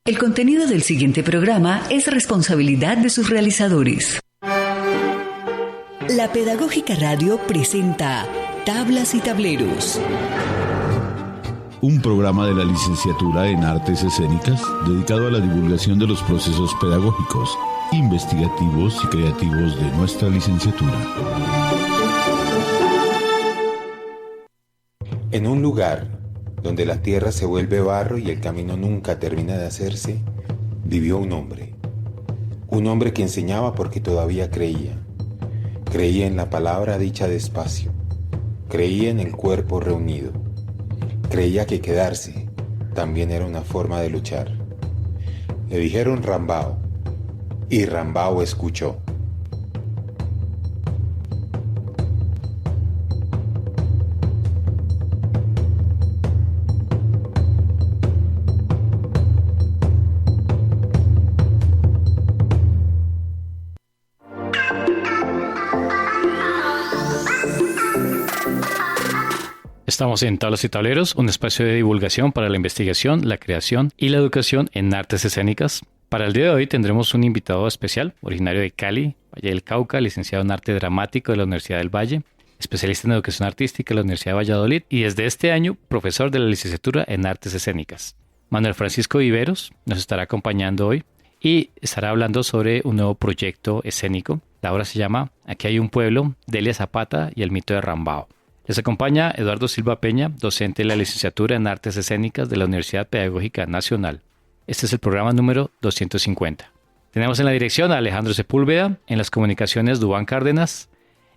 El contenido del siguiente programa es responsabilidad de sus realizadores. La Pedagógica Radio presenta Tablas y Tableros. Un programa de la Licenciatura en Artes Escénicas dedicado a la divulgación de los procesos pedagógicos, investigativos y creativos de nuestra licenciatura. En un lugar donde la tierra se vuelve barro y el camino nunca termina de hacerse, vivió un hombre. Un hombre que enseñaba porque todavía creía. Creía en la palabra dicha despacio. Creía en el cuerpo reunido. Creía que quedarse también era una forma de luchar. Le dijeron Rambao, y Rambao escuchó. Estamos en Tablas y Tableros, un espacio de divulgación para la investigación, la creación y la educación en artes escénicas. Para el día de hoy tendremos un invitado especial, originario de Cali, Valle del Cauca, licenciado en Arte Dramático de la Universidad del Valle, especialista en Educación Artística de la Universidad de Valladolid y desde este año profesor de la licenciatura en Artes Escénicas. Manuel Francisco Viveros nos estará acompañando hoy y estará hablando sobre un nuevo proyecto escénico. La obra se llama Aquí hay un pueblo, Delia Zapata y el mito de Rambao. Les acompaña Eduardo Silva Peña, docente de la licenciatura en Artes Escénicas de la Universidad Pedagógica Nacional. Este es el programa número 250. Tenemos en la dirección a Alejandro Sepúlveda, en las comunicaciones Duván Cárdenas,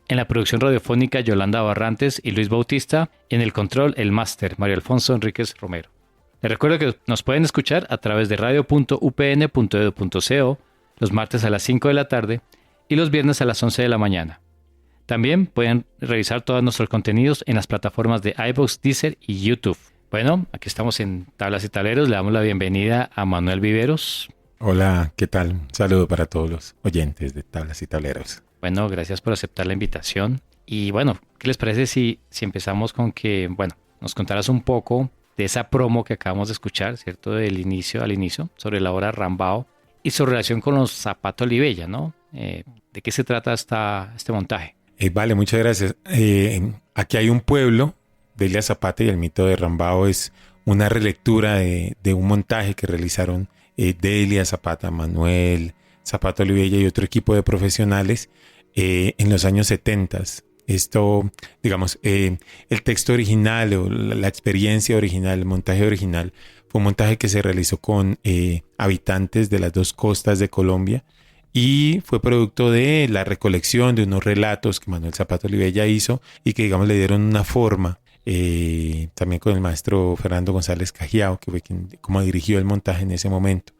en la producción radiofónica Yolanda Barrantes y Luis Bautista, y en el control el máster Mario Alfonso Enríquez Romero. Les recuerdo que nos pueden escuchar a través de radio.upn.edu.co los martes a las 5 de la tarde y los viernes a las 11 de la mañana. También pueden revisar todos nuestros contenidos en las plataformas de iVoox, Deezer y YouTube. Bueno, aquí estamos en Tablas y Tableros. Le damos la bienvenida a Manuel Viveros. Hola, ¿qué tal? Un saludo para todos los oyentes de Tablas y Tableros. Bueno, gracias por aceptar la invitación. Y bueno, ¿qué les parece si empezamos con que, nos contaras un poco de esa promo que acabamos de escuchar, ¿cierto? Del inicio al inicio, sobre la obra Rambao y su relación con los Zapata Olivella, ¿no? ¿De qué se trata este montaje? Vale, muchas gracias. Aquí hay un pueblo, Delia Zapata y el mito de Rambao es una relectura de un montaje que realizaron Delia Zapata, Manuel Zapata Olivella y otro equipo de profesionales en los años 70. Esto, digamos, el texto original o la experiencia original, el montaje original, fue un montaje que se realizó con habitantes de las dos costas de Colombia. Y fue producto de la recolección de unos relatos que Manuel Zapata Olivella hizo y que, digamos, le dieron una forma. También con el maestro Fernando González Cajiao, que fue quien como dirigió el montaje en ese momento.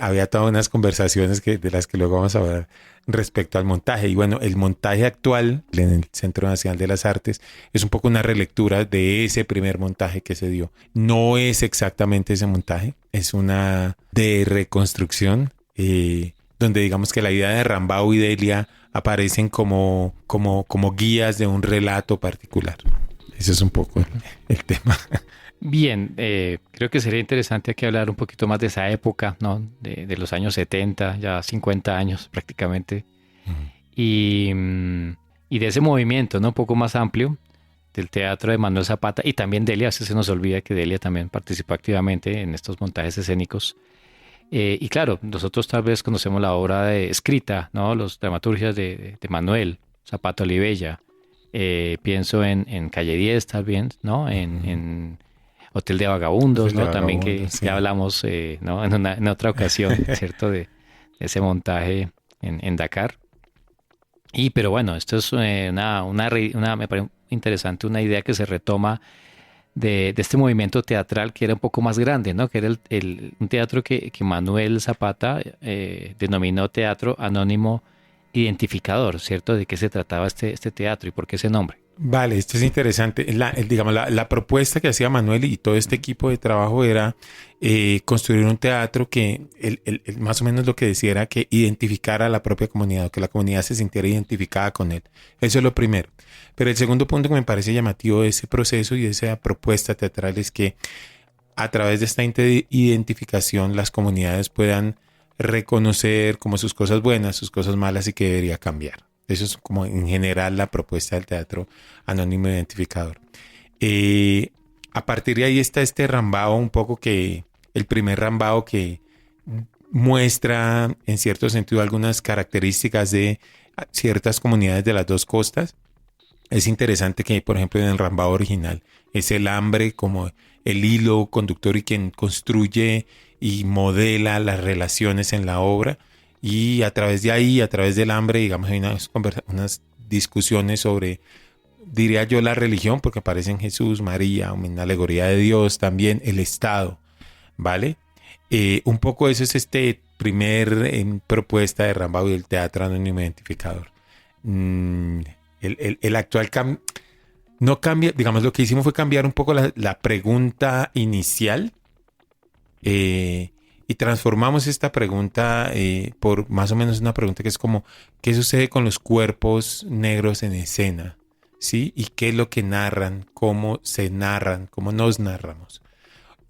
Había todas unas conversaciones de las que luego vamos a hablar respecto al montaje. Y bueno, el montaje actual en el Centro Nacional de las Artes es un poco una relectura de ese primer montaje que se dio. No es exactamente ese montaje, es una de reconstrucción, donde digamos que la idea de Rambao y Delia aparecen como guías de un relato particular. Ese es un poco el tema. Bien, creo que sería interesante aquí hablar un poquito más de esa época, ¿no? De los años 70, ya 50 años prácticamente, y de ese movimiento, ¿no? Un poco más amplio del teatro de Manuel Zapata y también Delia. A veces se nos olvida que Delia también participó activamente en estos montajes escénicos. Y claro, nosotros tal vez conocemos la obra escrita, ¿no? Los dramaturgias de Manuel Zapata Olivella. Pienso en Calle 10 también, ¿no? En Hotel de Vagabundos, ¿no? También que sí. Ya hablamos, ¿no? En otra ocasión, ¿cierto? De ese montaje en Dakar. Pero bueno, esto es me parece interesante, una idea que se retoma de este movimiento teatral que era un poco más grande, ¿no? Que era un teatro que Manuel Zapata denominó teatro anónimo identificador, ¿cierto? ¿De qué se trataba este teatro y por qué ese nombre? Vale, esto es interesante. La propuesta que hacía Manuel y todo este equipo de trabajo era construir un teatro que más o menos lo que decía era que identificara a la propia comunidad, que la comunidad se sintiera identificada con él. Eso es lo primero. Pero el segundo punto que me parece llamativo de ese proceso y de esa propuesta teatral es que a través de esta identificación las comunidades puedan reconocer como sus cosas buenas, sus cosas malas y que debería cambiar. Eso es como en general la propuesta del teatro anónimo identificador. A partir de ahí está este rambao un poco que, el primer rambao que muestra en cierto sentido algunas características de ciertas comunidades de las dos costas. Es interesante que, por ejemplo, en el rambao original es el hambre como el hilo conductor y quien construye y modela las relaciones en la obra. Y a través de ahí, a través del hambre, digamos, hay unas discusiones sobre, diría yo, la religión, porque aparecen Jesús, María, una alegoría de Dios, también el Estado, ¿vale? Un poco eso es este primer propuesta de Rambau y el teatro anónimo identificador. El actual no cambia, digamos, lo que hicimos fue cambiar un poco la pregunta inicial y transformamos esta pregunta por más o menos una pregunta que es como, ¿qué sucede con los cuerpos negros en escena? ¿Sí? ¿Y qué es lo que narran? ¿Cómo se narran? ¿Cómo nos narramos?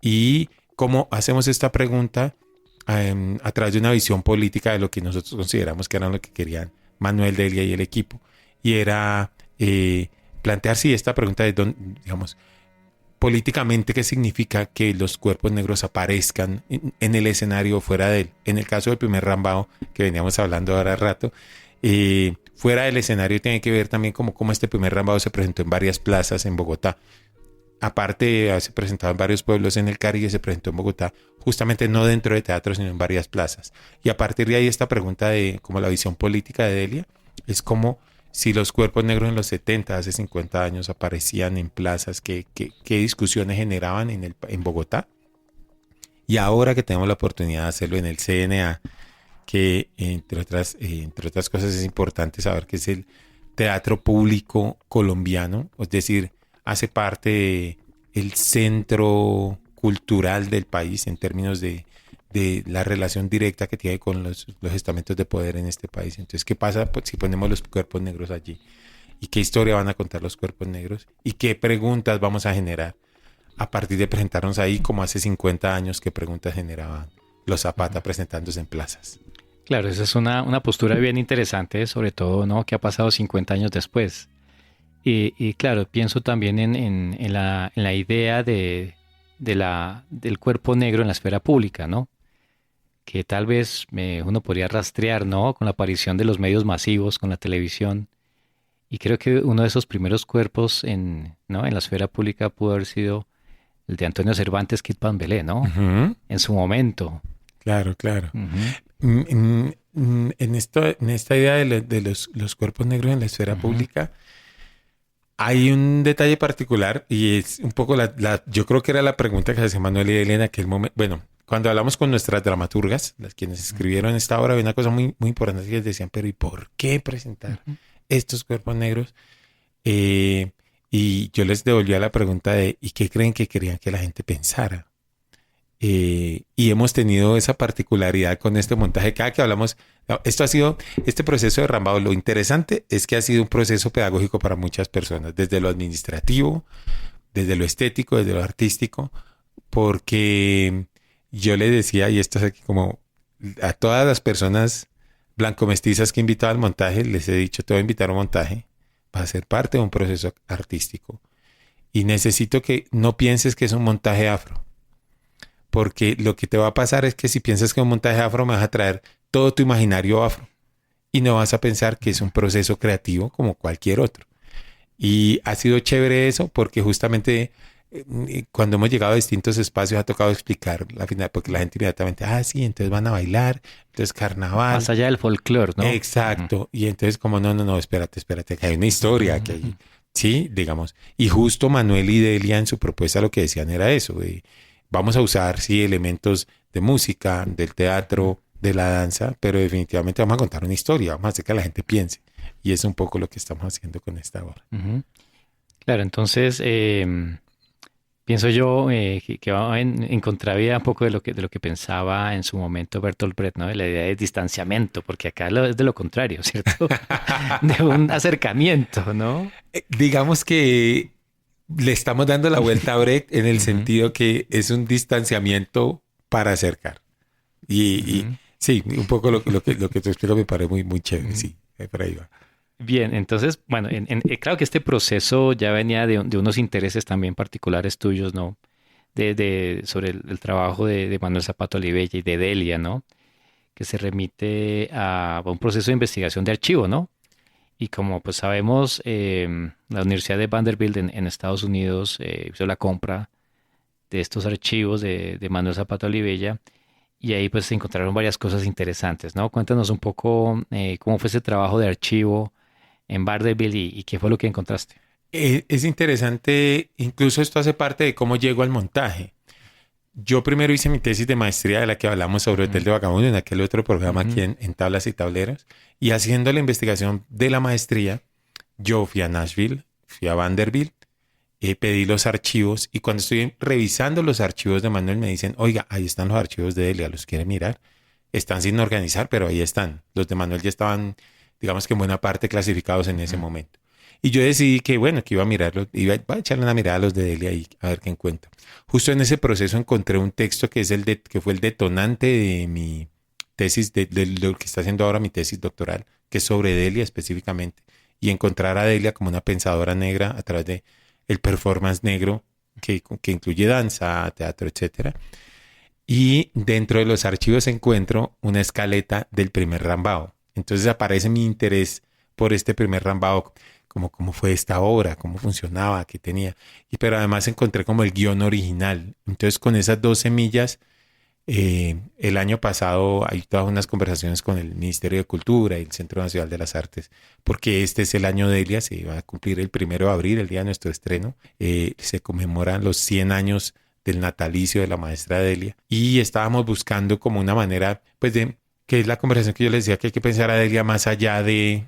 Y cómo hacemos esta pregunta a través de una visión política de lo que nosotros consideramos que era lo que querían Manuel, Delia y el equipo. Y era plantear si esta pregunta de, digamos, políticamente, ¿qué significa que los cuerpos negros aparezcan en el escenario o fuera de él? En el caso del primer Rambao, que veníamos hablando ahora rato, fuera del escenario tiene que ver también cómo este primer Rambao se presentó en varias plazas en Bogotá. Aparte, se presentaba en varios pueblos en el Caribe, se presentó en Bogotá, justamente no dentro de teatro, sino en varias plazas. Y a partir de ahí esta pregunta de como la visión política de Delia, es como si los cuerpos negros en los 70, hace 50 años, aparecían en plazas, ¿qué discusiones generaban en Bogotá? Y ahora que tenemos la oportunidad de hacerlo en el CNA, que entre otras cosas es importante saber que es el teatro público colombiano, es decir, hace parte del centro cultural del país en términos de la relación directa que tiene con los estamentos de poder en este país. Entonces, ¿qué pasa si ponemos los cuerpos negros allí? ¿Y qué historia van a contar los cuerpos negros? ¿Y qué preguntas vamos a generar a partir de presentarnos ahí como hace 50 años? ¿Qué preguntas generaban los Zapata presentándose en plazas? Claro, esa es una postura bien interesante, sobre todo, ¿no? Que ha pasado 50 años después. Y claro, pienso también en la idea del cuerpo negro en la esfera pública, ¿no? Que tal vez uno podría rastrear, ¿no? Con la aparición de los medios masivos, con la televisión. Y creo que uno de esos primeros cuerpos ¿no? en la esfera pública pudo haber sido el de Antonio Cervantes Quid Pambelé, ¿no? Uh-huh. En su momento. Claro, claro. Uh-huh. En esta idea de los cuerpos negros en la esfera uh-huh. pública, hay un detalle particular y es un poco yo creo que era la pregunta que se hacía Manuel y Delia en aquel momento. Bueno, cuando hablamos con nuestras dramaturgas, las quienes escribieron esta obra, había una cosa muy, muy importante que decían, pero ¿y por qué presentar estos cuerpos negros? Y yo les devolvía la pregunta de ¿y qué creen que querían que la gente pensara? Y hemos tenido esa particularidad con este montaje. Cada que hablamos, esto ha sido, este proceso de Rambau, lo interesante es que ha sido un proceso pedagógico para muchas personas, desde lo administrativo, desde lo estético, desde lo artístico, porque yo les decía, y esto es aquí como a todas las personas blanco-mestizas que he invitado al montaje, les he dicho, te voy a invitar a un montaje, va a ser parte de un proceso artístico. Y necesito que no pienses que es un montaje afro. Porque lo que te va a pasar es que si piensas que es un montaje afro, me vas a traer todo tu imaginario afro. Y no vas a pensar que es un proceso creativo como cualquier otro. Y ha sido chévere eso porque justamente cuando hemos llegado a distintos espacios ha tocado explicar la final, porque la gente inmediatamente, sí, entonces van a bailar, entonces carnaval. Más allá del folclore, ¿no? Exacto. Uh-huh. Y entonces como no, espérate, que hay una historia que hay, sí, digamos. Y justo Manuel y Delia en su propuesta lo que decían era eso, vamos a usar, sí, elementos de música, del teatro, de la danza, pero definitivamente vamos a contar una historia, vamos a hacer que la gente piense. Y es un poco lo que estamos haciendo con esta obra. Uh-huh. Claro, entonces pienso yo que va en contravía un poco de lo que pensaba en su momento Bertolt Brecht, ¿no? De la idea de distanciamiento, porque acá es de lo contrario, ¿cierto? De un acercamiento, ¿no? Digamos que le estamos dando la vuelta a Brecht en el sentido que es un distanciamiento para acercar. Y sí, un poco lo que tú explicas me parece muy, muy chévere. Sí, por ahí va. Bien, entonces, bueno, claro que este proceso ya venía de unos intereses también particulares tuyos, ¿no? Sobre el trabajo de Manuel Zapata Olivella y de Delia, ¿no? Que se remite a un proceso de investigación de archivo, ¿no? Y como pues sabemos, la Universidad de Vanderbilt en Estados Unidos hizo la compra de estos archivos de Manuel Zapata Olivella y ahí pues se encontraron varias cosas interesantes, ¿no? Cuéntanos un poco cómo fue ese trabajo de archivo en Vanderbilt y qué fue lo que encontraste. Es interesante, incluso esto hace parte de cómo llego al montaje. Yo primero hice mi tesis de maestría de la que hablamos sobre Hotel de Vagabundo en aquel otro programa aquí en Tablas y Tableros. Y haciendo la investigación de la maestría, yo fui a Nashville, fui a Vanderbilt, pedí los archivos y cuando estoy revisando los archivos de Manuel me dicen, oiga, ahí están los archivos de Delia, ¿los quiere mirar? Están sin organizar, pero ahí están. Los de Manuel ya estaban, digamos que en buena parte clasificados en ese momento. Y yo decidí que, bueno, que iba a mirarlo, iba a echarle una mirada a los de Delia y a ver qué encuentro. Justo en ese proceso encontré un texto que que fue el detonante de mi tesis, de lo que está haciendo ahora mi tesis doctoral, que es sobre Delia específicamente. Y encontrar a Delia como una pensadora negra a través de el performance negro, que incluye danza, teatro, etcétera. Y dentro de los archivos encuentro una escaleta del primer Rambao. Entonces aparece mi interés por este primer Rambao, como cómo fue esta obra, cómo funcionaba, qué tenía. Pero además encontré como el guión original. Entonces con esas dos semillas, el año pasado hay todas unas conversaciones con el Ministerio de Cultura y el Centro Nacional de las Artes, porque este es el año de Delia, se va a cumplir el 1 de abril, el día de nuestro estreno. Se conmemoran los 100 años del natalicio de la maestra Delia. Y estábamos buscando como una manera, pues que es la conversación que yo les decía, que hay que pensar a Delia más allá de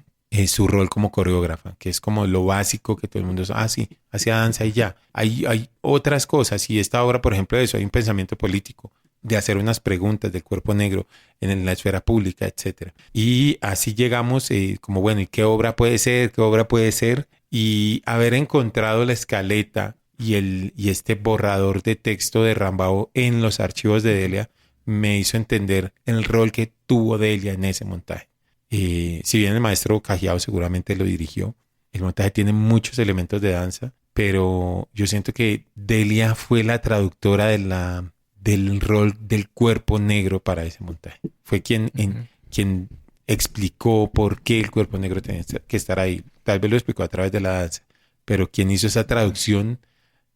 su rol como coreógrafa, que es como lo básico que todo el mundo sabe, sí, hacía danza y ya. Hay otras cosas, y esta obra, por ejemplo, de eso, hay un pensamiento político, de hacer unas preguntas del cuerpo negro en la esfera pública, etcétera. Y así llegamos como, bueno, ¿y qué obra puede ser? ¿Qué obra puede ser? Y haber encontrado la escaleta y este borrador de texto de Rambao en los archivos de Delia me hizo entender el rol que tuvo Delia en ese montaje. Si bien el maestro Cajiao seguramente lo dirigió, el montaje tiene muchos elementos de danza, pero yo siento que Delia fue la traductora del rol del cuerpo negro para ese montaje. Fue quien explicó por qué el cuerpo negro tenía que estar ahí. Tal vez lo explicó a través de la danza, pero quien hizo esa traducción,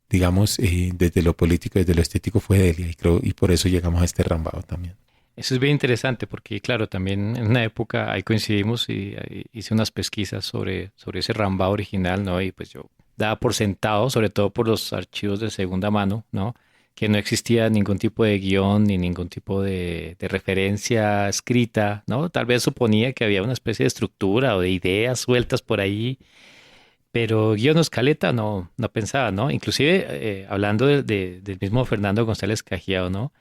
digamos, desde lo político, desde lo estético, fue Delia. Y por eso llegamos a este Rambao también. Eso es bien interesante porque, claro, también en una época ahí coincidimos y hice unas pesquisas sobre ese Rambao original, ¿no? Y pues yo daba por sentado, sobre todo por los archivos de segunda mano, ¿no? Que no existía ningún tipo de guión ni ningún tipo de referencia escrita, ¿no? Tal vez suponía que había una especie de estructura o de ideas sueltas por ahí, pero guión o escaleta no pensaba, ¿no? Inclusive, hablando del mismo Fernando González Cajiao, ¿no?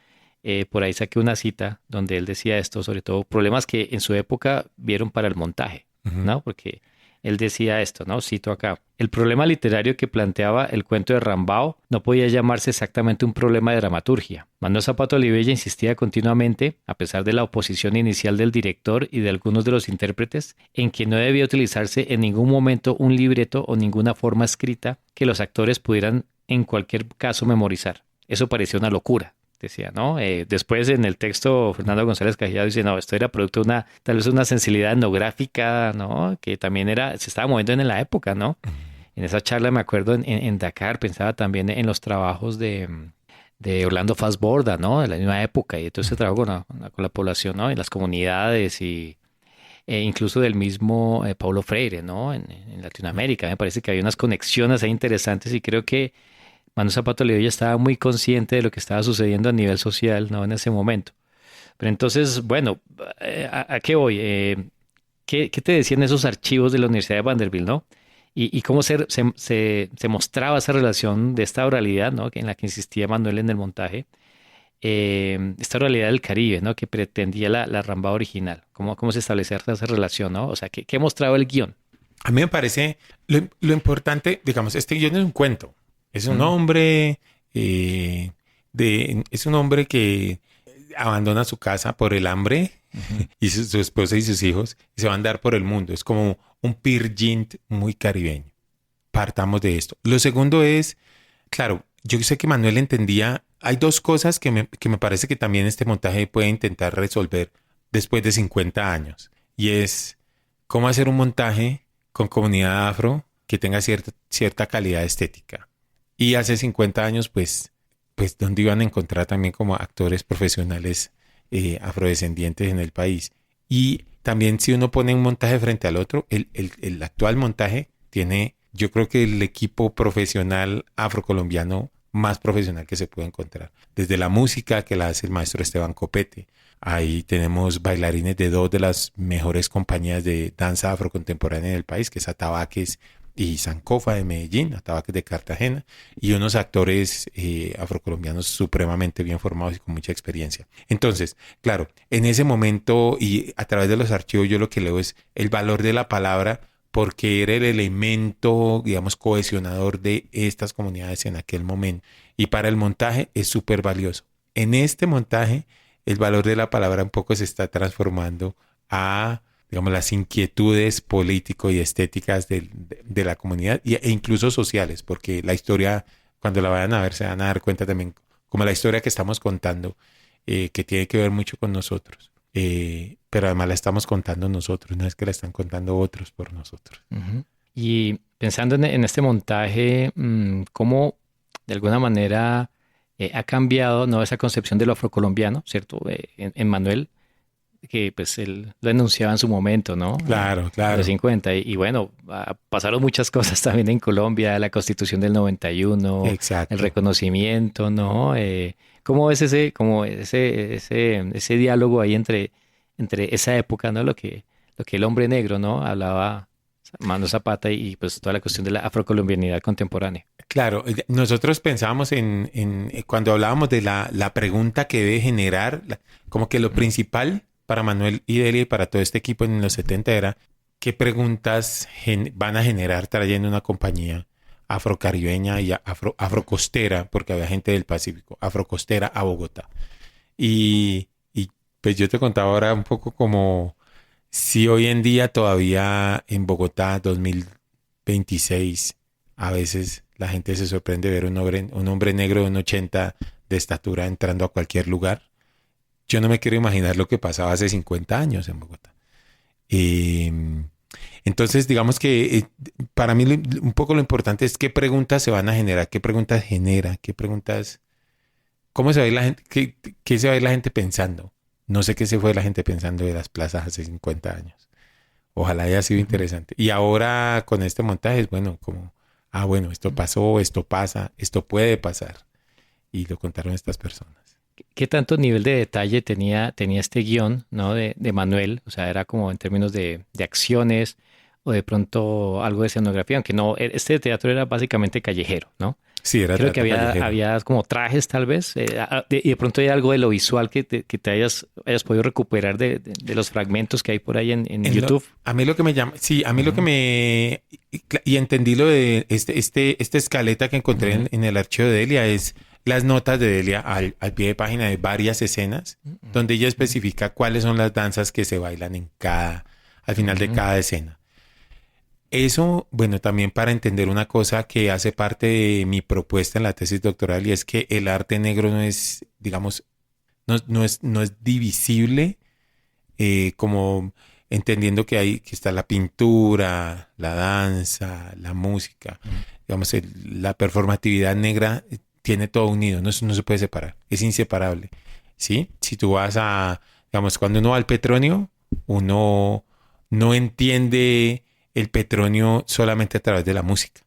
Por ahí saqué una cita donde él decía esto, sobre todo problemas que en su época vieron para el montaje, ¿no? Porque él decía esto, ¿no? Cito acá. El problema literario que planteaba el cuento de Rambao no podía llamarse exactamente un problema de dramaturgia. Manuel Zapata Olivella insistía continuamente, a pesar de la oposición inicial del director y de algunos de los intérpretes, en que no debía utilizarse en ningún momento un libreto o ninguna forma escrita que los actores pudieran en cualquier caso memorizar. Eso parecía una locura. Decía, ¿no? Después en el texto Fernando González Cajiao dice, no, esto era producto de tal vez una sensibilidad etnográfica, ¿no? Que también se estaba moviendo en la época, ¿no? En esa charla me acuerdo en Dakar, pensaba también en los trabajos de Orlando Fassborda, ¿no? De la misma época, y entonces trabajó con la población, ¿no? Y las comunidades e incluso del mismo Paulo Freire, ¿no? En Latinoamérica, me parece que había unas conexiones ahí interesantes y creo que Manuel Zapata Olivella estaba muy consciente de lo que estaba sucediendo a nivel social, ¿no? En ese momento. Pero entonces, bueno, ¿a qué voy? ¿Qué te decían esos archivos de la Universidad de Vanderbilt, ¿no? Y cómo se mostraba esa relación de esta oralidad, ¿no? En la que insistía Manuel en el montaje. Esta oralidad del Caribe, ¿no? Que pretendía la Rambao original. ¿Cómo se establecía esa relación, ¿no? O sea, ¿qué mostraba el guión? A mí me parece lo importante, digamos, este guión es un cuento. Es un hombre, es un hombre que abandona su casa por el hambre y su esposa y sus hijos y se va a andar por el mundo. Es como un Peer Gynt muy caribeño. Partamos de esto. Lo segundo es, claro, yo sé que Manuel entendía, hay dos cosas que me parece que también este montaje puede intentar resolver después de 50 años. Y es cómo hacer un montaje con comunidad afro que tenga cierta calidad estética. Y hace 50 años, pues donde iban a encontrar también como actores profesionales afrodescendientes en el país. Y también si uno pone un montaje frente al otro, el actual montaje tiene, yo creo que el equipo profesional afrocolombiano más profesional que se puede encontrar. Desde la música que la hace el maestro Esteban Copete. Ahí tenemos bailarines de dos de las mejores compañías de danza afrocontemporánea del país, que es Atabaques y Sankofa de Medellín, Atabaques de Cartagena, y unos actores afrocolombianos supremamente bien formados y con mucha experiencia. Entonces, claro, en ese momento y a través de los archivos yo lo que leo es el valor de la palabra, porque era el elemento, digamos, cohesionador de estas comunidades en aquel momento. Y para el montaje es súper valioso. En este montaje, el valor de la palabra un poco se está transformando a, digamos, las inquietudes políticos y estéticas de la comunidad e incluso sociales, porque la historia, cuando la vayan a ver, se van a dar cuenta también, como la historia que estamos contando, que tiene que ver mucho con nosotros. Pero además la estamos contando nosotros, no es que la están contando otros por nosotros. Uh-huh. Y pensando en este montaje, ¿cómo de alguna manera ha cambiado, ¿no?, esa concepción de lo afrocolombiano, ¿cierto? En Manuel, que pues él lo enunciaba en su momento, ¿no? Claro, claro. En los 50. Y bueno, pasaron muchas cosas también en Colombia, la Constitución del 91, exacto, el reconocimiento, ¿no? ¿Cómo ves ese diálogo ahí entre esa época, ¿no? Lo que el hombre negro, ¿no?, hablaba Manuel Zapata y pues toda la cuestión de la afrocolombianidad contemporánea. Claro, nosotros pensábamos en cuando hablábamos de la pregunta que debe generar, como que lo principal para Manuel y Delia y para todo este equipo en los 70 era qué preguntas van a generar trayendo una compañía afrocaribeña y afrocostera, porque había gente del Pacífico, afrocostera a Bogotá. Y pues yo te contaba ahora un poco como si hoy en día todavía en Bogotá 2026 a veces la gente se sorprende ver un hombre negro de 1,80 de estatura entrando a cualquier lugar. Yo no me quiero imaginar lo que pasaba hace 50 años en Bogotá. Entonces, digamos que para mí un poco lo importante es qué preguntas se van a generar, qué preguntas genera, cómo se va a ir la gente, qué se va a ir la gente pensando. No sé qué se fue la gente pensando de las plazas hace 50 años. Ojalá haya sido interesante. Y ahora con este montaje es bueno, como, bueno, esto pasó, esto pasa, esto puede pasar. Y lo contaron estas personas. ¿Qué tanto nivel de detalle tenía este guión, ¿no?, de Manuel? O sea, era como en términos de acciones o de pronto algo de escenografía, aunque no, este teatro era básicamente callejero, ¿no? Sí, era Creo que callejero. había como trajes tal vez, y de pronto hay algo de lo visual que te hayas podido recuperar de los fragmentos que hay por ahí en YouTube. A mí lo que me llama, sí, a mí lo que me, y entendí lo de esta escaleta que encontré en el archivo de Delia es las notas de Delia al pie de página de varias escenas, donde ella especifica cuáles son las danzas que se bailan al final de cada escena. Eso, bueno, también para entender una cosa que hace parte de mi propuesta en la tesis doctoral, y es que el arte negro no es, digamos, no es divisible, como entendiendo que está la pintura, la danza, la música. Digamos, la performatividad negra tiene todo unido, no se puede separar, es inseparable, ¿sí? Si tú vas digamos, cuando uno va al Petronio, uno no entiende el Petronio solamente a través de la música.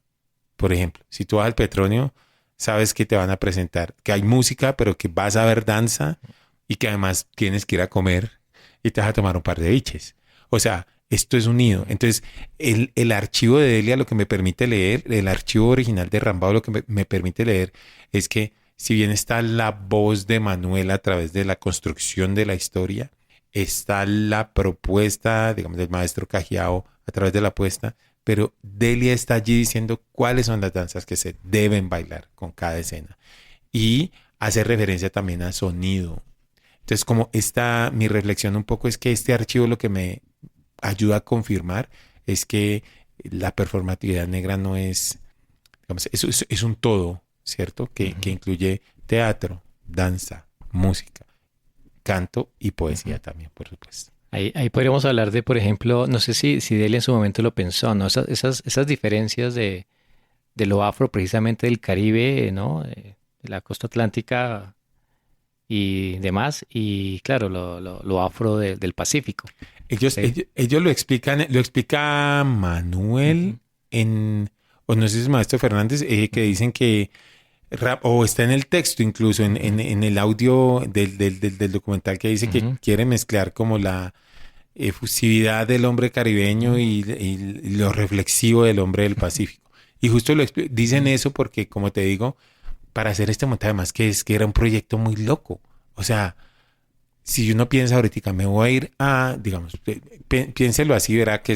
Por ejemplo, si tú vas al Petronio, sabes que te van a presentar, que hay música, pero que vas a ver danza y que además tienes que ir a comer y te vas a tomar un par de biches. O sea, esto es unido. Entonces, el archivo de Delia lo que me permite leer, el archivo original de Rambao lo que me permite leer es que si bien está la voz de Manuel a través de la construcción de la historia, está la propuesta, digamos, del maestro Cajiao a través de la apuesta, pero Delia está allí diciendo cuáles son las danzas que se deben bailar con cada escena. Y hace referencia también a sonido. Entonces, como mi reflexión un poco es que este archivo lo que me ayuda a confirmar es que la performatividad negra no es, digamos, es un todo, ¿cierto? Que incluye teatro, danza, música, canto y poesía también, por supuesto. Ahí podríamos hablar de, por ejemplo, no sé si Delia en su momento lo pensó, ¿no? Esas diferencias de lo afro, precisamente del Caribe, ¿no? De la costa atlántica y demás, y claro, lo afro del Pacífico. Ellos lo explica Manuel o no sé si es Maestro Fernández, que dicen que, o está en el texto incluso, en el audio del documental que dice que quiere mezclar como la efusividad del hombre caribeño y lo reflexivo del hombre del Pacífico. Y justo dicen eso porque, como te digo, para hacer este montaje, además que era un proyecto muy loco. O sea, si uno piensa ahorita, me voy a ir a, digamos, piénselo así, verá que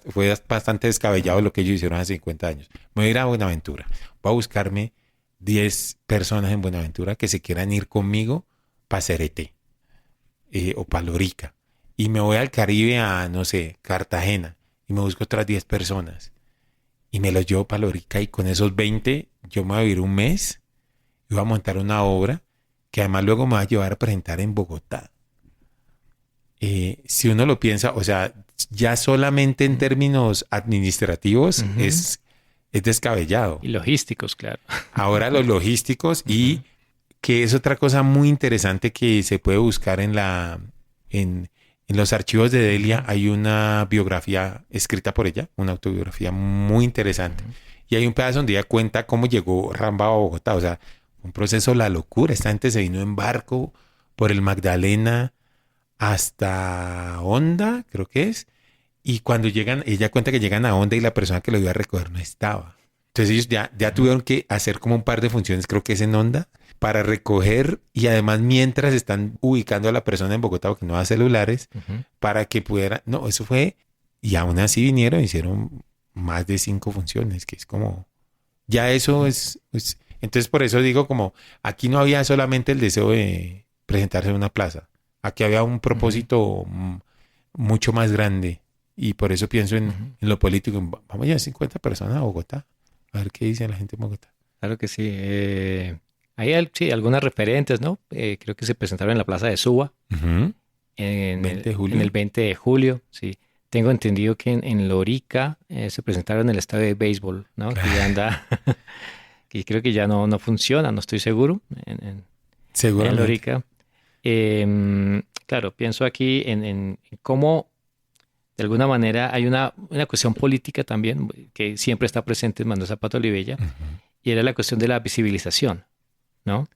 fue bastante descabellado lo que ellos hicieron hace 50 años. Me voy a ir a Buenaventura. Voy a buscarme 10 personas en Buenaventura que se quieran ir conmigo para Cereté o para Lorica. Y me voy al Caribe a, no sé, Cartagena. Y me busco otras 10 personas. Y me los llevo para Lorica. Y con esos 20, yo me voy a vivir un mes. Y voy a montar una obra que además luego me va a llevar a presentar en Bogotá. Si uno lo piensa, o sea, ya solamente en términos administrativos es descabellado. Y logísticos, claro. Ahora los logísticos y que es otra cosa muy interesante que se puede buscar en los archivos de Delia. Hay una biografía escrita por ella, una autobiografía muy interesante. Y hay un pedazo donde ella cuenta cómo llegó Rambao a Bogotá. O sea, un proceso, la locura. Esta gente se vino en barco por el Magdalena hasta Honda, creo que es. Y cuando llegan, ella cuenta que llegan a Honda y la persona que lo iba a recoger no estaba. Entonces ellos ya tuvieron que hacer como un par de funciones, creo que es en Honda, para recoger y además mientras están ubicando a la persona en Bogotá porque no da celulares, para que pudiera... No, eso fue... Y aún así vinieron y hicieron más de 5 funciones, que es como... Ya eso es... Entonces por eso digo como, aquí no había solamente el deseo de presentarse en una plaza. Aquí había un propósito mucho más grande. Y por eso pienso en lo político. Vamos ya 50 personas a Bogotá. A ver qué dice la gente en Bogotá. Claro que sí. Hay sí, algunas referentes, ¿no? Creo que se presentaron en la Plaza de Suba. En 20 de julio. En el 20 de julio, sí. Tengo entendido que en Lorica se presentaron en el estadio de béisbol, ¿no? Que ya anda... que creo que ya no funciona, no estoy seguro. Seguramente. En Lorica. Claro, pienso aquí en cómo de alguna manera hay una cuestión política también que siempre está presente en Manuel Zapata Olivella, y era la cuestión de la visibilización, ¿no?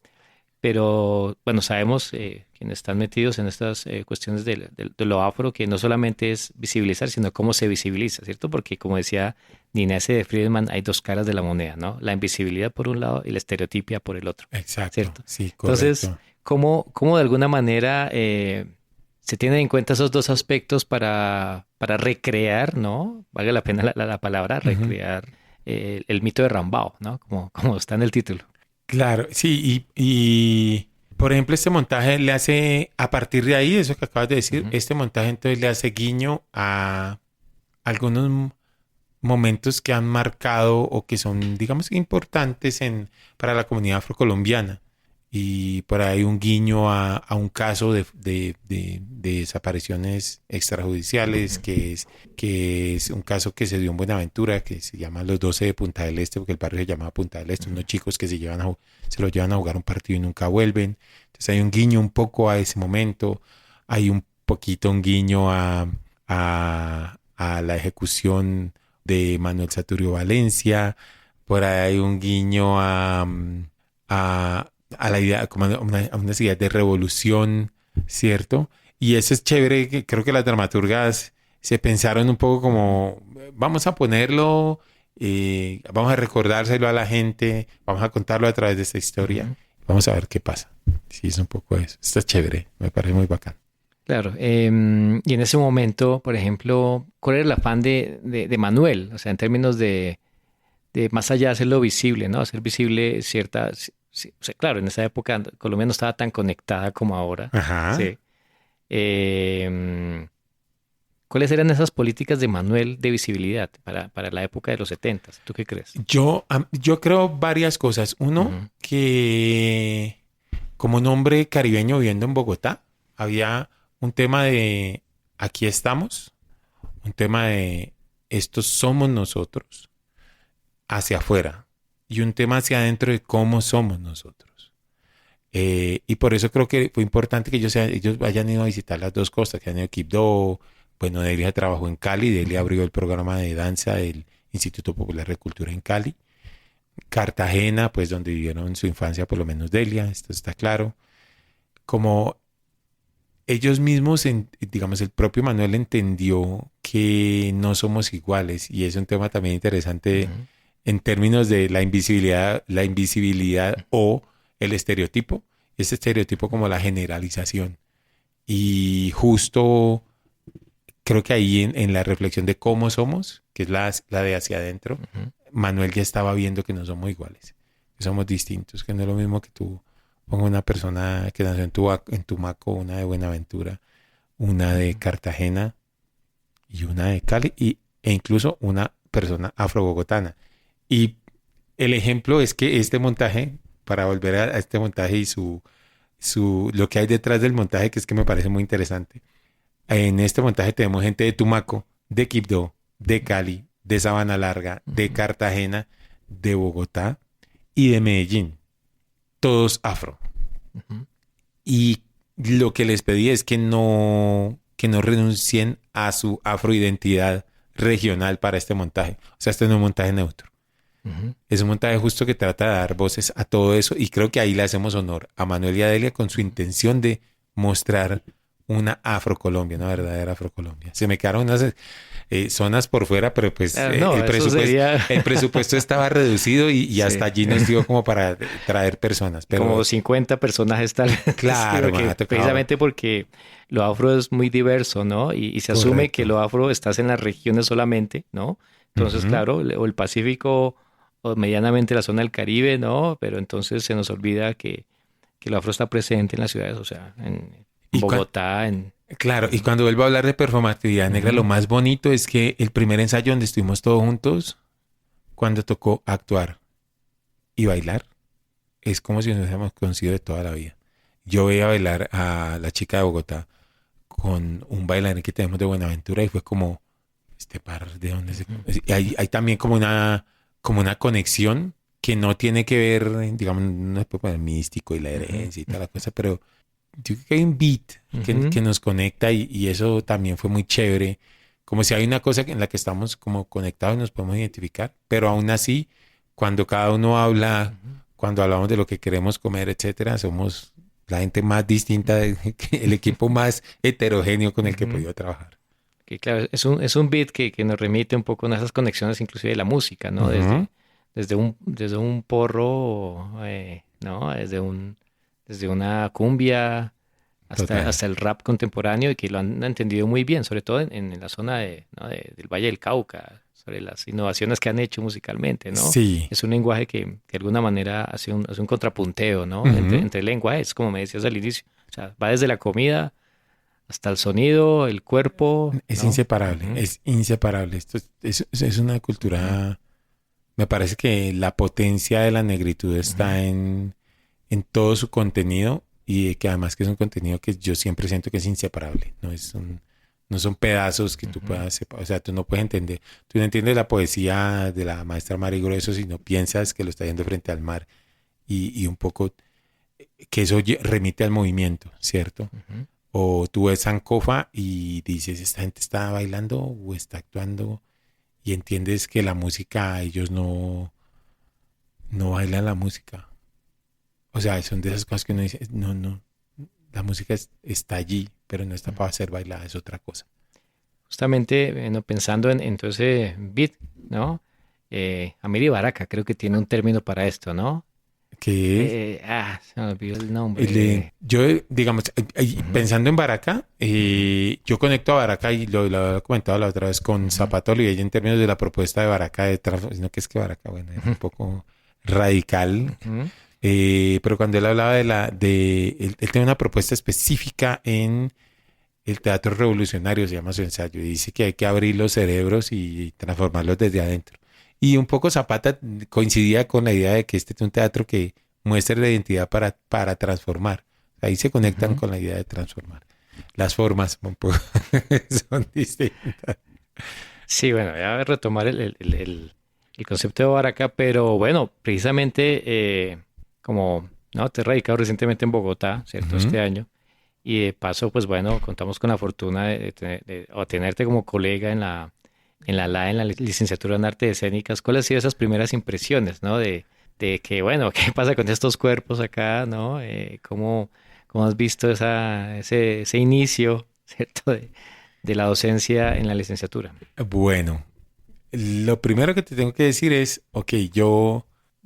Pero, bueno, sabemos, quienes están metidos en estas cuestiones de lo afro, que no solamente es visibilizar, sino cómo se visibiliza, ¿cierto? Porque, como decía Nina S. de Friedman, hay 2 caras de la moneda, ¿no? La invisibilidad por un lado y la estereotipia por el otro. Exacto. ¿Cierto? Sí, correcto. Entonces, ¿cómo de alguna manera se tienen en cuenta esos 2 aspectos para recrear, ¿no? Valga la pena la palabra, recrear el mito de Rambao, ¿no? Como está en el título. Claro, sí, y por ejemplo este montaje le hace, a partir de ahí, eso que acabas de decir, este montaje entonces le hace guiño a algunos momentos que han marcado o que son, digamos, importantes para la comunidad afrocolombiana. Y por ahí un guiño a un caso de desapariciones extrajudiciales, que es un caso que se dio en Buenaventura, que se llama Los 12 de Punta del Este, porque el barrio se llama Punta del Este, unos chicos que se los llevan a jugar un partido y nunca vuelven. Entonces hay un guiño un poco a ese momento, hay un poquito un guiño a la ejecución de Manuel Saturio Valencia, por ahí hay un guiño a la idea, como a unas ideas de revolución, ¿cierto? Y eso es chévere, que creo que las dramaturgas se pensaron un poco como, vamos a ponerlo, vamos a recordárselo a la gente, vamos a contarlo a través de esta historia, vamos a ver qué pasa. Sí, es un poco eso. Está chévere, me parece muy bacán. Claro. Y en ese momento, por ejemplo, ¿cuál era el afán de Manuel? O sea, en términos de más allá de hacerlo visible, ¿no? Hacer visible ciertas... Sí, o sea, claro, en esa época Colombia no estaba tan conectada como ahora. Ajá. Sí. Eh, ¿Cuáles eran esas políticas de Manuel de visibilidad para la época de los 70? ¿Tú qué crees? Yo creo varias cosas. Uno, Ujú, que como un hombre caribeño viviendo en Bogotá, había un tema de aquí estamos, un tema de estos somos nosotros hacia afuera y un tema hacia adentro de cómo somos nosotros. Y por eso creo que fue importante que ellos hayan ido a visitar las dos costas, que han ido a Quibdó. Bueno, Delia trabajó en Cali, Delia ujú, abrió el programa de danza del Instituto Popular de Cultura en Cali. Cartagena, pues donde vivieron su infancia, por lo menos Delia, esto está claro. Como ellos mismos, digamos, el propio Manuel entendió que no somos iguales y es un tema también interesante ujú, en términos de la invisibilidad o el estereotipo. Este estereotipo como la generalización. Y justo creo que ahí en la reflexión de cómo somos, que es la de hacia adentro, ujú. Manuel ya estaba viendo que no somos iguales, que somos distintos, que no es lo mismo que tú ponga una persona que nació en Tumaco, una de Buenaventura, una de Cartagena y una de Cali, e incluso una persona afrobogotana. Y el ejemplo es que este montaje, para volver a este montaje y lo que hay detrás del montaje, que es que me parece muy interesante. En este montaje tenemos gente de Tumaco, de Quibdó, de Cali, de Sabana Larga, de Ujú, Cartagena, de Bogotá y de Medellín. Todos afro. ujú, Y lo que les pedí es que no renuncien a su afroidentidad regional para este montaje. O sea, este no es un montaje neutro. ujú. Es un montaje justo que trata de dar voces a todo eso y creo que ahí le hacemos honor a Manuel y a Delia con su intención de mostrar una Afrocolombia, una verdadera Afrocolombia. Se me quedaron unas zonas por fuera, pero pues Claro, no, eso sería el presupuesto estaba reducido y sí, hasta allí nos dio como para traer personas. como Pero 50 personajes tal vez. Sí, claro, me porque, ha tocado. precisamente porque lo afro es muy diverso, ¿no? Y se asume que Correcto. lo afro estás en las regiones solamente, ¿no? Entonces, Ujú. claro, o el Pacífico o medianamente la zona del Caribe, ¿no? Pero entonces se nos olvida que lo afro está presente en las ciudades, o sea, en Y cua- Bogotá, en... claro, y cuando vuelvo a hablar de performatividad negra, lo Ujú, más bonito es que el primer ensayo donde estuvimos todos juntos, cuando tocó actuar y bailar, es como si nos hubiéramos conocido de toda la vida. Yo veía bailar a la chica de Bogotá con un bailarín que tenemos de Buenaventura y fue como, este par, ¿de dónde se...? ujú, Y hay también como una conexión que no tiene que ver, digamos, no se puede poner místico y la ujú, herencia y toda la cosa, pero yo creo que hay un beat ujú, que nos conecta y eso también fue muy chévere. Como si hay una cosa en la que estamos como conectados y nos podemos identificar, pero aún así, cuando cada uno habla, ujú, cuando hablamos de lo que queremos comer, etcétera, somos la gente más distinta, el equipo más heterogéneo con el que he ujú. podido trabajar. Que claro, es un beat que nos remite un poco a esas conexiones inclusive de la música, ¿no? Ujú. Desde un porro, ¿no? Desde una cumbia Total. hasta el rap contemporáneo y que lo han entendido muy bien, sobre todo en la zona ¿no? del Valle del Cauca, sobre las innovaciones que han hecho musicalmente, ¿no? Sí. Es un lenguaje que de alguna manera hace un contrapunteo, ¿no? Ujú. Entre lenguajes, como me decías al inicio. O sea, va desde la comida hasta el sonido, el cuerpo, Es ¿no? inseparable, Ujú, es inseparable. Es una ujú, cultura, me parece que la potencia de la negritud ujú, está en todo su contenido y que además que es un contenido que yo siempre siento que es inseparable, no son pedazos que tú ujú, puedas separar, o sea, tú no entiendes la poesía de la maestra Mari Grueso si no piensas que lo está yendo frente al mar y un poco que eso remite al movimiento, ¿cierto? ujú. O tú ves Sankofa y dices, esta gente está bailando o está actuando y entiendes que la música, ellos no bailan la música. O sea, son de esas cosas que uno dice, no, la música está allí, pero no está para ser bailada, es otra cosa. Justamente, bueno, pensando en todo ese beat, ¿no? Amiri Baraka creo que tiene un término para esto, ¿no? Se me olvidó el nombre. Yo, digamos, pensando en Baraka, yo conecto a Baraka y lo he comentado la otra vez con Zapata Olivella en términos de la propuesta de Baraka, sino que es que Baraka, bueno, es un poco radical. Pero cuando él hablaba él tiene una propuesta específica en el teatro revolucionario, se llama su ensayo, y dice que hay que abrir los cerebros y transformarlos desde adentro. Y un poco Zapata coincidía con la idea de que este es un teatro que muestra la identidad para transformar. Ahí se conectan con la idea de transformar. Las formas un poco son distintas. Sí, bueno, voy a retomar el concepto de Baraka, pero bueno, precisamente como no, te he radicado recientemente en Bogotá, ¿cierto? Este año. Y de paso, pues bueno, contamos con la fortuna de tenerte como colega en la licenciatura en Artes Escénicas. ¿Cuáles han sido esas primeras impresiones, no? De que, bueno, ¿qué pasa con estos cuerpos acá, no? ¿Cómo has visto ese inicio, ¿cierto? De la docencia en la licenciatura. Bueno, lo primero que te tengo que decir es,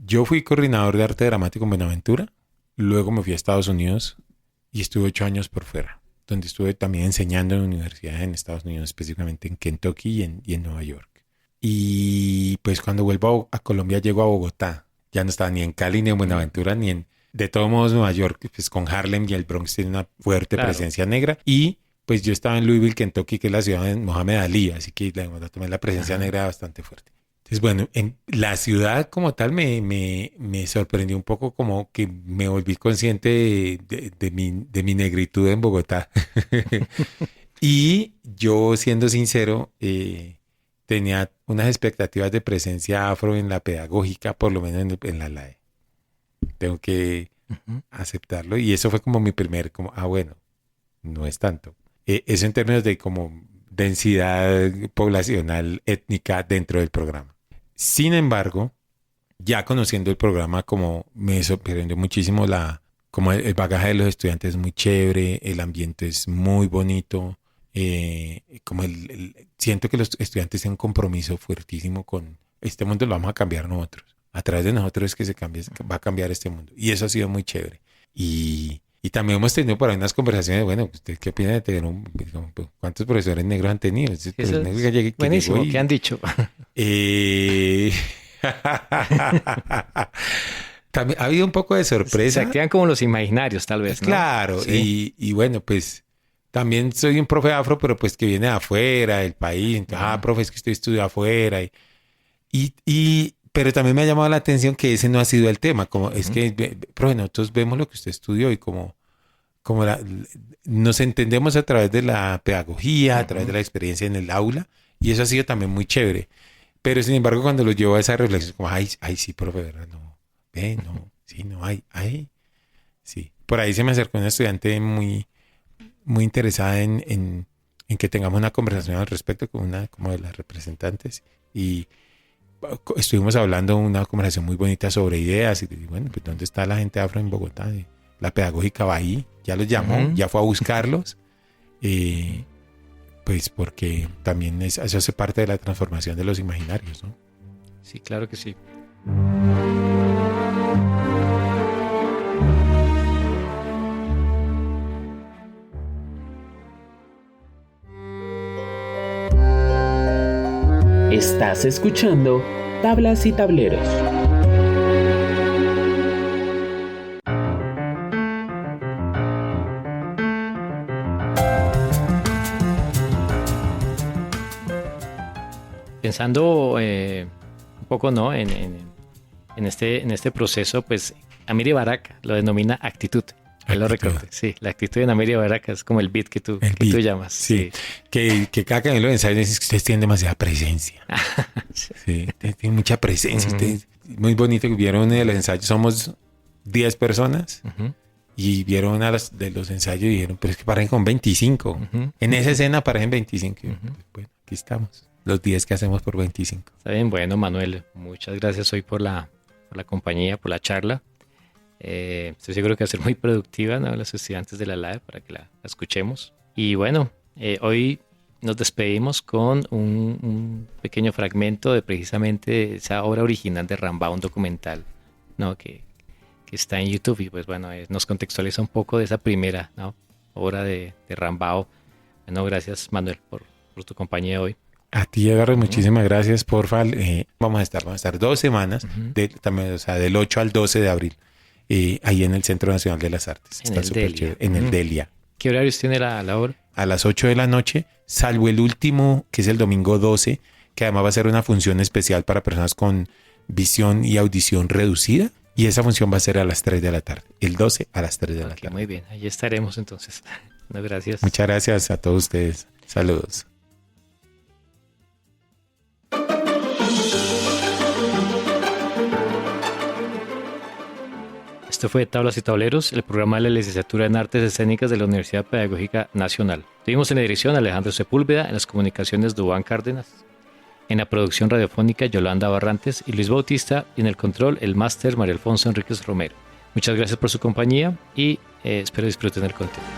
yo fui coordinador de arte dramático en Buenaventura, luego me fui a Estados Unidos y estuve 8 años por fuera, donde estuve también enseñando en universidades en Estados Unidos, específicamente en Kentucky y en Nueva York. Y pues cuando vuelvo a Colombia llego a Bogotá. Ya no estaba ni en Cali, ni en Buenaventura, ni en... De todos modos, Nueva York, pues con Harlem y el Bronx tiene una fuerte presencia negra. Y pues yo estaba en Louisville, Kentucky, que es la ciudad de Mohamed Ali, así que también la presencia negra era bastante fuerte. Entonces, bueno, en la ciudad como tal me sorprendió un poco, como que me volví consciente de mi negritud en Bogotá. Y yo, siendo sincero, tenía unas expectativas de presencia afro en la pedagógica, por lo menos en la LAE. Tengo que aceptarlo. Y eso fue como mi primer, bueno, no es tanto. Eso en términos de como densidad poblacional étnica dentro del programa. Sin embargo, ya conociendo el programa, como me sorprendió muchísimo como el bagaje de los estudiantes es muy chévere, el ambiente es muy bonito, como siento que los estudiantes tienen un compromiso fuertísimo con este mundo, lo vamos a cambiar nosotros. A través de nosotros es que va a cambiar este mundo. Y eso ha sido muy chévere. Y también hemos tenido por ahí unas conversaciones, bueno, ¿usted qué opina de tener cuántos profesores negros han tenido? Buenísimo, ¿qué han dicho? También ha habido un poco de sorpresa. Se activan como los imaginarios, tal vez, ¿no? Claro, sí. Y bueno, pues también soy un profe afro, pero pues que viene de afuera del país. Entonces, profe, es que usted estudió afuera. Pero también me ha llamado la atención que ese no ha sido el tema. Como es que, profe, nosotros vemos lo que usted estudió y como nos entendemos a través de la pedagogía, a través de la experiencia en el aula. Y eso ha sido también muy chévere. Pero sin embargo, cuando lo llevo a esa reflexión, como, ay, sí, profe, ¿verdad? No, sí, no, sí. Por ahí se me acercó una estudiante muy, muy interesada en que tengamos una conversación al respecto con una como de las representantes. Y estuvimos hablando una conversación muy bonita sobre ideas. Y bueno, pues ¿dónde está la gente afro en Bogotá? La pedagógica va ahí, ya los llamó, ya fue a buscarlos. Pues porque también eso hace parte de la transformación de los imaginarios, ¿no? Sí, claro que sí. Estás escuchando Tablas y Tableros. Pensando un poco, ¿no? en este proceso, pues Amiri Baraka lo denomina actitud. Él lo recuerda. Sí, la actitud de Amiri Baraka es como el beat que tú llamas. Sí. Que cada que en los ensayos dices que ustedes tienen demasiada presencia. Sí, tienen mucha presencia. Ustedes, muy bonito que vieron el ensayo. Somos 10 personas y vieron de los ensayos y dijeron, pero es que parecen con 25. En esa escena parecen 25. Y bueno, aquí estamos. Los 10 que hacemos por 25. Está bien, bueno, Manuel, muchas gracias hoy por la compañía, por la charla. Estoy seguro que va a ser muy productiva, ¿no? Los estudiantes de la LAE para que la escuchemos. Y bueno, hoy nos despedimos con un pequeño fragmento de precisamente esa obra original de Rimbaud, un documental, ¿no? que que está en YouTube. Y pues bueno, nos contextualiza un poco de esa primera, ¿no?, obra de Rimbaud. Bueno, gracias Manuel por tu compañía hoy. A ti, Eduardo, muchísimas gracias, porfa. Vamos a estar 2 semanas, también, o sea, del 8 al 12 de abril, ahí en el Centro Nacional de las Artes. En el Delia. En el Delia. ¿Qué horarios tiene la obra? A las 8 de la noche, salvo el último, que es el domingo 12, que además va a ser una función especial para personas con visión y audición reducida. Y esa función va a ser a las 3 de la tarde, el 12 a las 3 de la tarde. Muy bien, ahí estaremos entonces. Bueno, gracias. Muchas gracias a todos ustedes. Saludos. Esto fue Tablas y Tableros, el programa de la Licenciatura en Artes Escénicas de la Universidad Pedagógica Nacional. Tuvimos en la dirección a Alejandro Sepúlveda, en las comunicaciones Duván Cárdenas, en la producción radiofónica Yolanda Barrantes y Luis Bautista, y en el control el máster María Alfonso Enríquez Romero. Muchas gracias por su compañía y espero disfruten el contenido.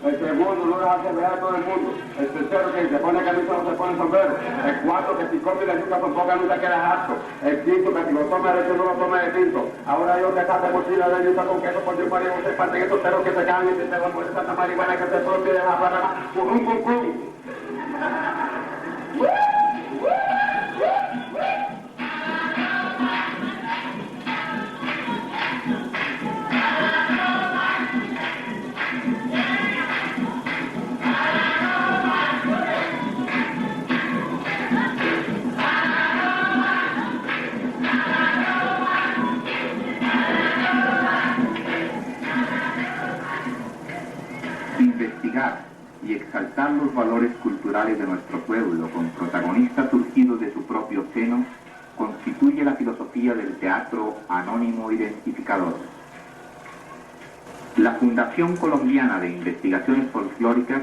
El segundo, no deja de ver a todo el mundo. El tercero, que se pone camisa no se pone sombrero. El cuarto, que si come la yuca con poca no te queda harto. El quinto, que si lo toma de no lo toma de tinto. Ahora yo te saco mochila de yuca con queso por Dios para que se parten estos perros que se caen y se te van por esa marihuana que se propia de la parada. ¡Cum! Investigar y exaltar los valores culturales de nuestro pueblo con protagonistas surgidos de su propio seno constituye la filosofía del teatro anónimo identificador. La Fundación Colombiana de Investigaciones Folclóricas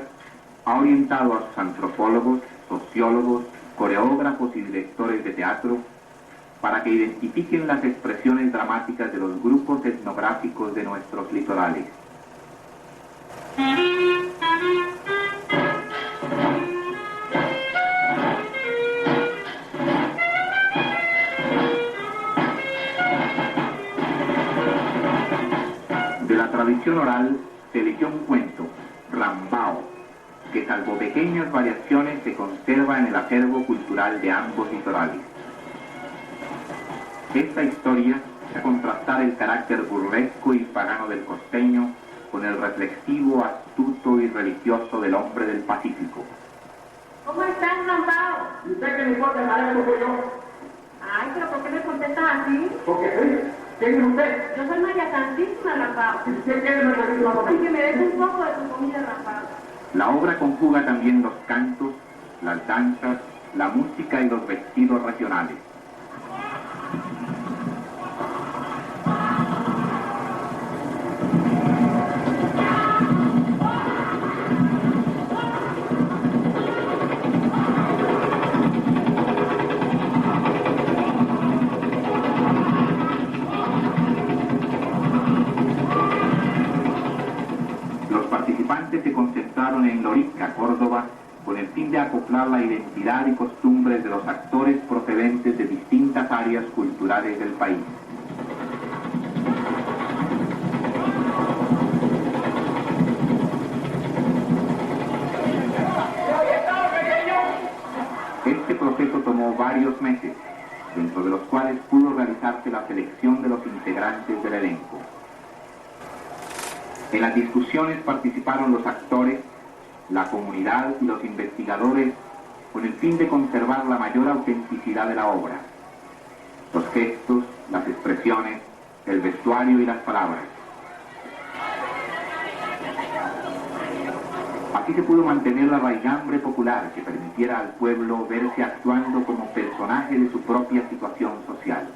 ha orientado a sus antropólogos, sociólogos, coreógrafos y directores de teatro para que identifiquen las expresiones dramáticas de los grupos etnográficos de nuestros litorales. De la tradición oral se leyó un cuento, Rimbaud, que salvo pequeñas variaciones se conserva en el acervo cultural de ambos litorales. Esta historia hace contrastar el carácter burlesco y pagano del costeño con el reflexivo, astuto y religioso del hombre del Pacífico. ¿Cómo estás, Rimbaud? ¿Y usted qué le importa? ¿Sabe cómo soy yo? Ay, pero ¿por qué me contestas así? Porque sí. ¿Quién es usted? Yo soy María Santísima, Rimbaud. ¿Qué quiere María Santísima conmigo? Ay, que me des un poco de tu comida, Rimbaud. La obra conjuga también los cantos, las danzas, la música y los vestidos regionales. Se concentraron en Lorica, Córdoba, con el fin de acoplar la identidad y costumbres de los actores procedentes de distintas áreas culturales del país. Este proceso tomó varios meses, dentro de los cuales pudo realizarse la selección de los integrantes del elenco. En las discusiones participaron los actores, la comunidad y los investigadores con el fin de conservar la mayor autenticidad de la obra. Los gestos, las expresiones, el vestuario y las palabras. Así se pudo mantener la raigambre popular que permitiera al pueblo verse actuando como personaje de su propia situación social.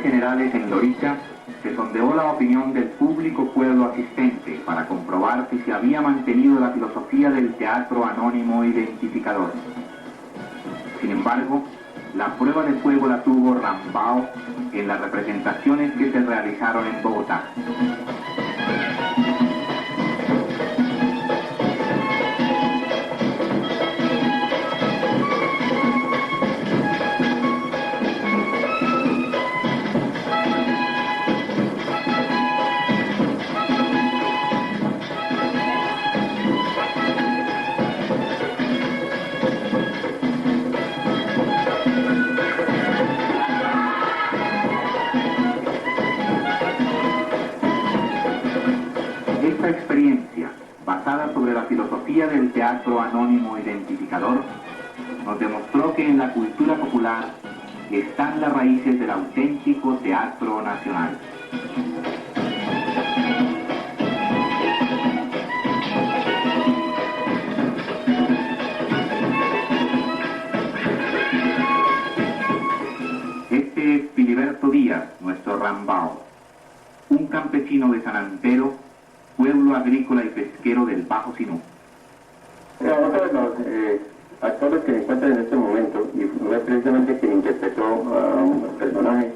Generales en Lorica, se sondeó la opinión del público pueblo asistente para comprobar si se había mantenido la filosofía del teatro anónimo identificador. Sin embargo, la prueba de fuego la tuvo Rambao en las representaciones que se realizaron en Bogotá. Esta experiencia, basada sobre la filosofía del teatro anónimo identificador, nos demostró que en la cultura popular están las raíces del auténtico teatro nacional. Este es Filiberto Díaz, nuestro Rambao, un campesino de San Antero, pueblo agrícola y pesquero del Bajo Sinú. Otro de los actores que se encuentran en este momento, y fue precisamente quien interpretó a un personaje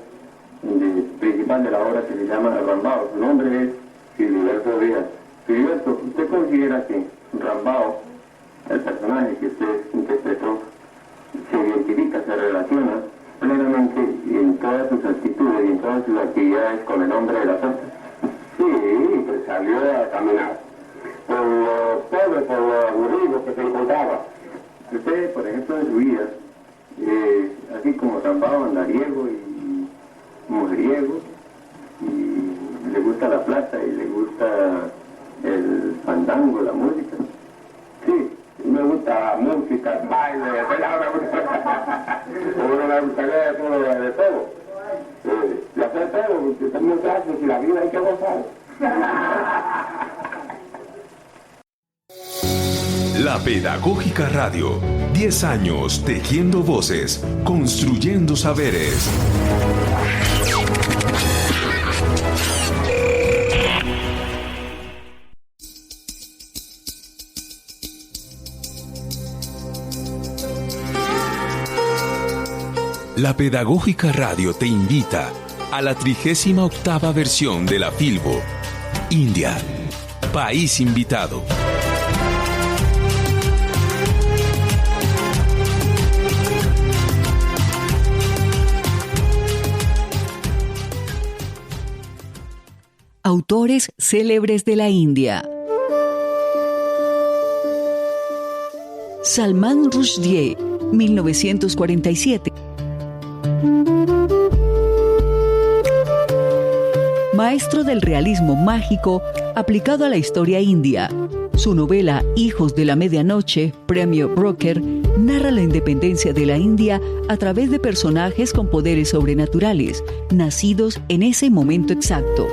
principal de la obra que se llama Rambao. Su nombre es Filiberto Díaz. Filiberto, ¿usted considera que Rambao, el personaje que usted interpretó, se identifica, se relaciona plenamente en todas sus actitudes y en todas sus actividades con el hombre de la zona? Sí, pues salió a caminar por lo pobre, por lo aburrido que se encontraba. Usted, por ejemplo, en su vida, así como Rambao, andariego y mujeriego, y le gusta la plata y le gusta el fandango, la música. Sí, me gusta la música, el baile, uno me gustaría de todo. Y hacer todo, porque estamos gracias y la vida hay que gozar. La Pedagógica Radio. 10 años tejiendo voces, construyendo saberes. La Pedagógica Radio te invita a la 38ª versión de la Filbo. India, país invitado. Autores célebres de la India. Salman Rushdie, 1947. Maestro del realismo mágico aplicado a la historia india. Su novela Hijos de la Medianoche, Premio Booker, narra la independencia de la India a través de personajes con poderes sobrenaturales, nacidos en ese momento exacto.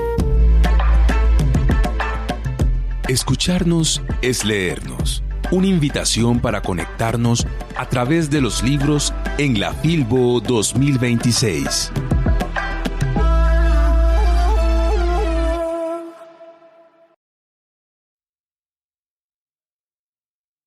Escucharnos es leernos. Una invitación para conectarnos a través de los libros en la Filbo 2026.